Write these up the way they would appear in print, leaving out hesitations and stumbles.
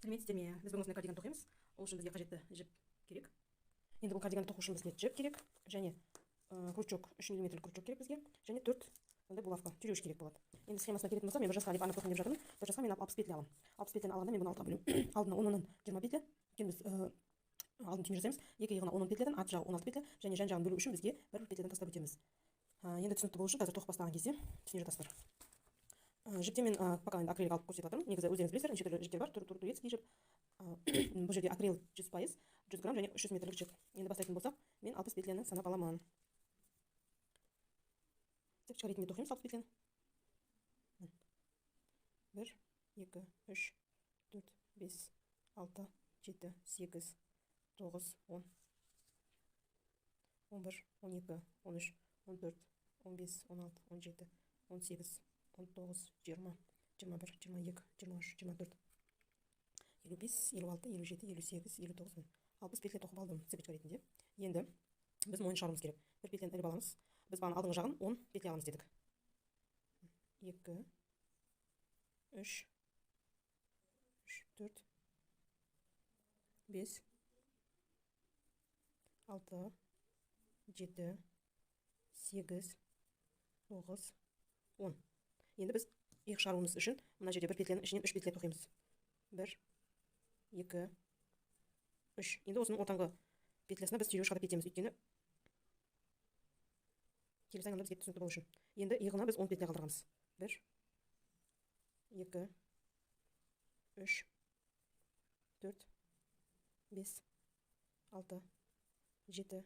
сәлеметсіздер ме? Біз бүгін осындай кардиган тоқимыз. Ол үшін бізге қажетті жіп керек. Енді бұл кардиганды тоқу үшін бізге жіп керек, және крючок, 3 мм крючок керек бізге, және 4 булавка, түйреуіш керек болады. Енді схемасына келетін болсақ, мен бір жасқа деп анық тоқимын деп жатырмын. Бір жасқа мен 60 петля аламын. 60 петляны алғанда мен бұны алтыға бөлемін. Алдына 10-10-нан 20 петля. Өйткені біз алдын түйін жасаймыз. Екі иығына 10 петлядан, арт жағы 16 петля, және жан жағын бөлу үшін бізге бір петлядан тастап өтеміз. Енді түсінікті болу үшін қазір тоқып бастаған кезде түсіне жатасыздар. Жіпте мен пока енді акрилик алып көрсетіп жатырмын. Негізі өздеріңіз білесіздер, неше түрлі жіптер бар, турецкий жіп. Бұл жерде акрил 100%, 100 грамм және 300 метрлік жіп. Енді бастайтын болсақ, мен 60 петляны санап аламын. Цепочка ретінде тоқимыз 60 петляны. 1, 2, 3, 4, 5, 6, 7, 8, 9, 10, 11, 12, 13, 14, 15, 16, 17, 18, 19, 20, 21, 22, 23, 24, 55, 56, 57, 58, 59, 60 петля тоқып алдым цепочка ретінде. Енді біз мойын шығаруымыз керек. Бір петляны іліп аламыз. Біз бағана алдыңғы жағын 10 петля аламыз дедік. 2, 3, 4, 5, 6, 7, 8, 9, 10. Енді біз иық шығаруымыз үшін мына жерде бір петляның ішінен 3 петля тоқимыз. 1, 2, 3. Енді осының ортаңғы петлясына біз түйреуіш қадап кетеміз. Өйткені келесі айналымда бізге түсінікті болу үшін. Енді иығына біз 10 петля қалдырамыз. 1, 2, 3, 4, 5, 6, 7,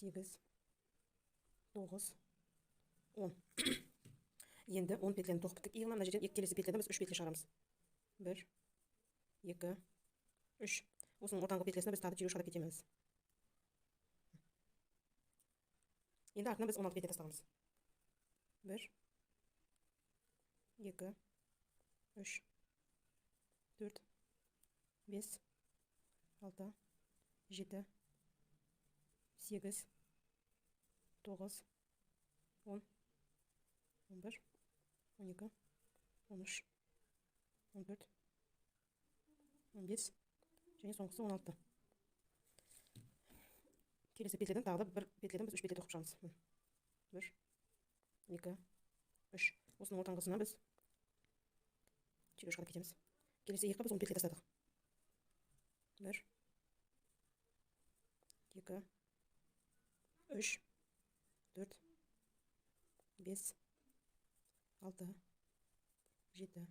8, 9, 10. Енді 10 петляны тоқып біттік. Иығына мына жерден келесі петлядан біз 3 петля шығарамыз. 1, 2, 3. Осының ортаңғы петлясына біз тағы түйреуіш қадап кетеміз. Енді артына біз 16 петля тастағымыз. 1, 2, 3, 4, 5, 6, 7, 8, 9, 10, 11, 12, 13, 14, 15, және соңғысы 16. Келесі петлядан тағы да бір петлядан біз 3 петля тоқып шығамыз. 1, 2, 3. Осының ортаңғысына біз түйреуіш қадап кетеміз. Келесі иыққа біз 10 петля тастадық. 1, 2, 3, 4, 5, 6, 7,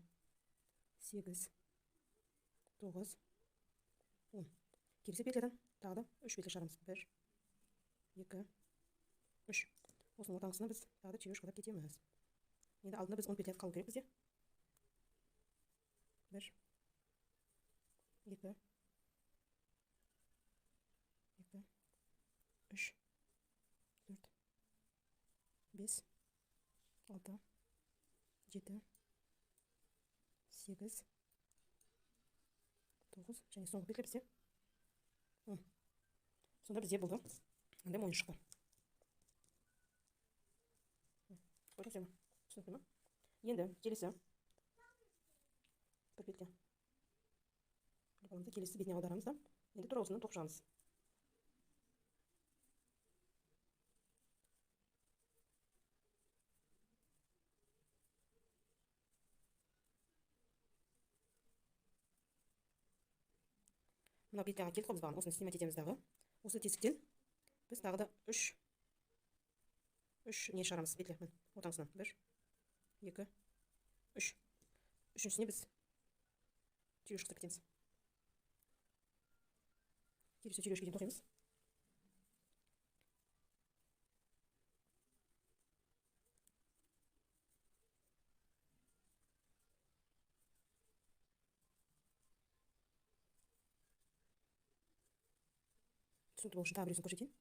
8, 9, 10. Келесі петлядан тағы да 3 петля шығарамыз. 1, 2, 3. Осының ортаңғысына біз тағы да түйреуіш қадап кетеміз. Енді алдында біз 10 петля қалу керек бізде. 1, 2, 2, 3, 4, 5, 6, 7, 8, 9, және соңғы петля бізде 10. Сонда бізде болды. Мынандай мойын шықты. Көрдіңіздер ме? Түсінікті ме? Енді келесі бір петля. Келесі бетіне аударамыз да. Енді тура осыны тоқып шығамыз. Мына петляға келдік қой біз бағана. Осыны снимать етеміз дағы. Осы тесіктен біз тағы да 3 не шығарамыз петля. Ортаңғысынан 1, 2, 3. Үшіншісіне біз түйреуіш қадап кетеміз. Келесі түйреуішке дейін тоқимыз. Түсінікті болу үшін тағы біреусін көрсетейін.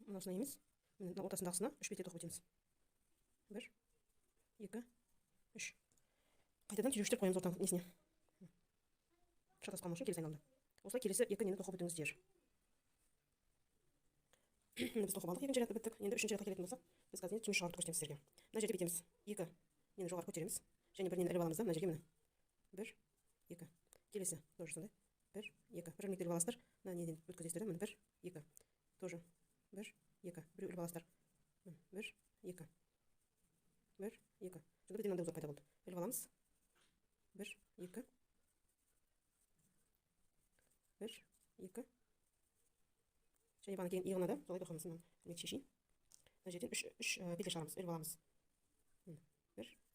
Мынасына емес, ортасындағысына 3 петля тоқып өтеміз. 1, 2, 3. Қайтадан түйреуіштер қоямыз ортаңғы несіне. Шатасып қалмау үшін келесі айналымда. Осылай келесі екі нені тоқып өтіңіздер. Біз тоқып алдық екінші рядты біттік. Енді үшінші рядқа келетін болсақ, біз қазір түйме шығарып көрсетеміз сіздерге. Мына жерде бүйтеміз. 2 нені жоғары көтереміз. Және бірінен іліп аламыз да, мына жерге міне. 1 2. Келесі тоже сондай. 1 2. Бір ілмекті іліп аласыздар. Мына неден өткізесіздер, міне 1 2. Тоже 1 2. Біреу іліп аласыздар. 1 2. 1 2. Сонда бірден мынандай ұзақ пайда болды. Іліп аламыз. 1 2. 1 2. Және бана кейін иығына да солай тоқымыз. Мен шешейін. Мына жерден 3 петля шығарамыз. Іліп аламыз. 1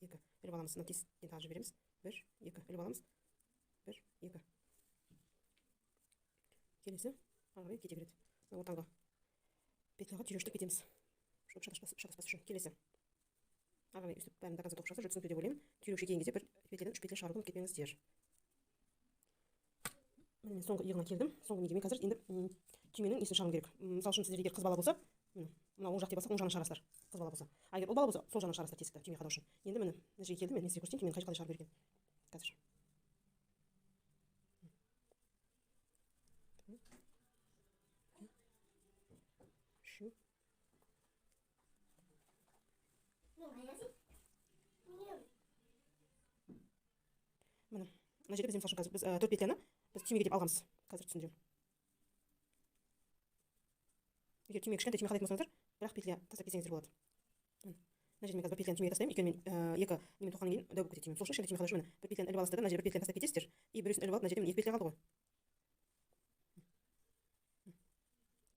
2. Іліп аламыз. Мына тестен тағы жібереміз. 1 2. Іліп аламыз. 1 2. Келесі ары қарай кете береді. Мына ортаңғы петляға түйрештік кетеміз. Чтобы шатаспас үшін. Келесі ары қарай үстіп бәрін до конца тоқып шығасыздар. Түсінікті деп ойлаймын. Түйреуші келген кезде бір петлядан 3 петля шығаруды ұмытып кетпеңіздер. Мен соңғы иығына келдім. Соңғы неге мен қазір енді түйменің несін шығару керек. Мысалы үшін сіздер егер қыз бала болса, мына оң жақ деп алсақ, оң жағынан шығарасыздар. Қыз бала болса. А егер ұл бала болса, сол жағынан шығарасыздар тесікті түйме қадау үшін. Енді міне мына жерге келдім, мен сізге көрсетейін түймені қалай шығару керек екенін. Қазір. Şu. Мына жерде біз мысалы біз 4 петляны біз түймеге деп алғанбыз. Қазір түсіндірем. Егер түйме кішкентай түйме қалайтын болсаңыздар, бірақ петля тастап кетсеңіздер болады. Мына жерде мен қазір бір петляны түймеге тастаймын. Өйткені мен 2 немен тоққаннан кейін дәу болып кетеді түйме. Сол үшін кішкентай түйме қалдыршы міне. Бір петляны іліп аласыздар да, мына жерде бір петляны тастап кетесіздер. И біреусін іліп алып, мына жерде мен 2 петля қалды ғой.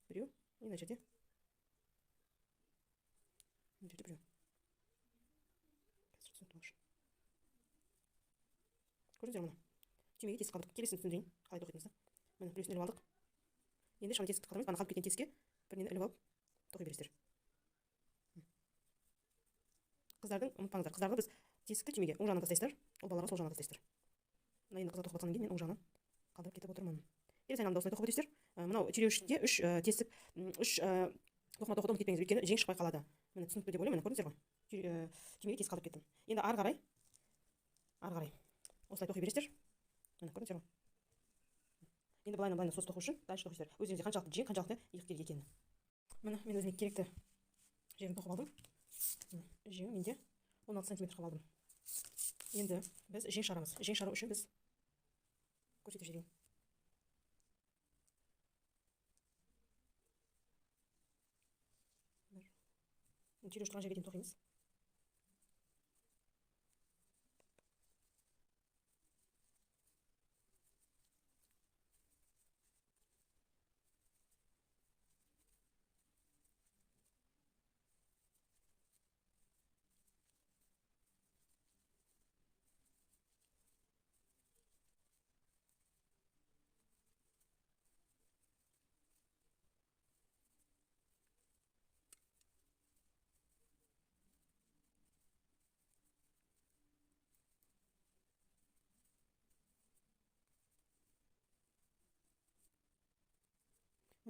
Біреу, и мына жерде. Мына жерде біреу. Қазір түсінікті болшы. Көрдіңіздер мұны? Түймеге тесік қалдық. Келесін түсіндірейін. Қалай тоқитынымызды. Міне біреусін іліп алдық. Енді шағын тесікті қалдырамыз. Ана қалып кеткен тесікке бірінен іліп алып тоқи бересіздер. Қыздардың ұмытпаңыздар. Қыздарға біз тесікті түймеге оң жағынан тастайсыздар. Ол балаларға сол жағынан тастайсыздар. Мына енді қыздар тоқып жатқаннан кейін мен оң жағынан қалдырып кетіп отырмын. Келесі айналымда осылай тоқып өтесіздер. Мынау түйреуіште 3 тесік 3 тоқыма тоқуды ұмытып кетпеңіздер. Өйткені жең шықпай қалады. Міне түсінікті деп ойлаймын. Міне көрдіңіздер ғой? Түймеге тесік қалдырып кеттім. Енді ары қарай осылай тоқи бересіздер. Міне көрдіңіздер ғой? Енді былайынан соз тоқу үшін дальше тоқисыздар. Өзіңізге қаншалықты жең, қаншалықты иық керек екенін. Міне мен өзіме керекті жерін тоқып алдым. Жеңі менде 16 сантиметр қылып алдым. Енді біз жең шығарамыз. Жең шығару үшін біз көрсетіп жіберейін. Түйреуіш тұрған жерге дейін тоқимыз.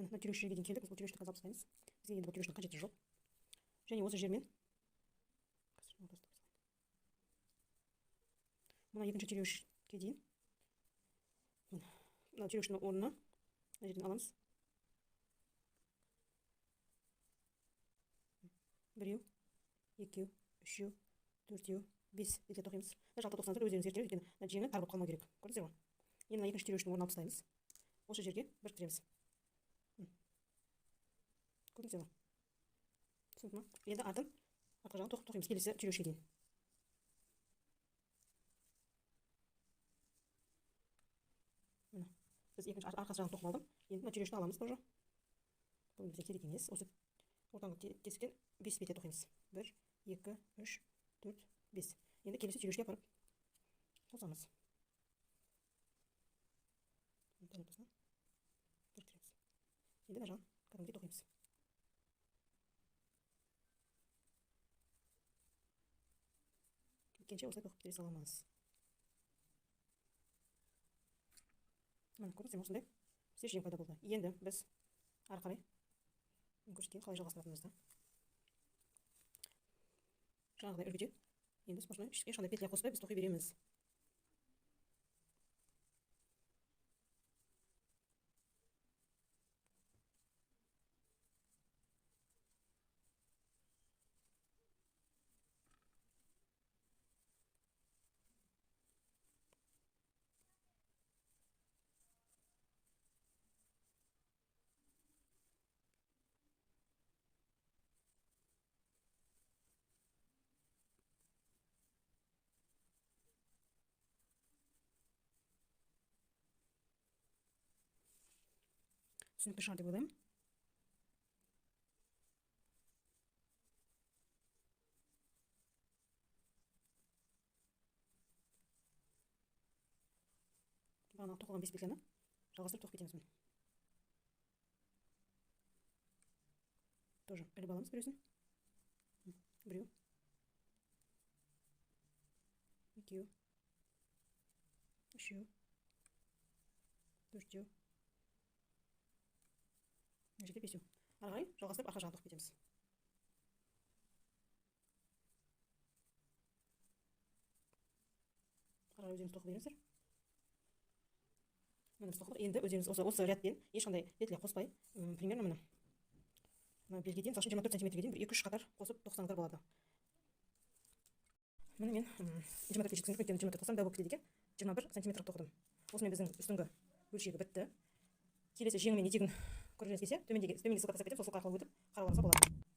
Мына түйреуіш жерге дейін келдік. Біз бұл түйреуішті қазір тастаймыз. Бізге енді бұл түйреуіштің қажеті жоқ. Және осы жермен мына екінші түйреуішке дейін мына түйреуіштің орнына мына жерден аламыз. Біреу, екеу, үшеу, төртеу, 5 петля тоқимыз. Жалпы тоқсаңыздар өздеріңіз ертеңіз, өйткені жеңі тар болып қалмау керек. Көрдіңіздер ғой? Енді мына екінші түйреуіштің орнына алып тастаймыз. Осы жерге біріктіреміз. Көрдіңіздер ғой? Түсінікті ма? Енді артын артқы жағын тоқимыз келесі түйреуішке дейін. Міне біз екінші арқасы жағын тоқып алдым. Енді мына түйреуішті аламыз тоже. Бұл бізде керек емес. Осы ортаңғы тесіктен 5 петля тоқимыз. 1 2 3 4 5. Енді келесі түйреуішке апарып қосамыз. Енді мына жағын кәдімгідей тоқимыз. Біткенше осылай тоқып келе саламыз. Міне көрдіңіздер осындай бізде жең пайда болды. Енді біз ары қарай көрсеткен қалай жалғастыратынымызды. Жаңағыдай үлгіде енді сплошной ешқандай петля қоспай біз тоқи береміз. түсінікті шығар деп ойлаймын. Бағанағы тоқылған 5 белгіні жалғастырып тоқып кетеміз. Тоже іліп аламыз біреусін. Біреу, екеу, үшеу, төртеу, мына жерде бесеу. Ары қарай жалғастырып арқа жағын тоқып кетеміз. Ары қарай өздеріңіз тоқып беріңіздер. Міне біз тоқыдық. Енді өздеріңіз осы рядпен ешқандай петля қоспай, примерно міне белгіден, мысалы 24 сантиметрге дейін 2-3 қатар қосып тоқсаңыздар болады. Міне мен 24-ке жеткізгім келген, 24 тоқсам дәу болып кетеді екен. 21 сантиметр тоқыдым. Осымен біздің үстіңгі бөлшегі бітті. Келесі жеңі мен етегін көргіңіз келсе, төмендегі сызыққа тастап кетемін, сол сызық арқылы өтіп қарап алса болады.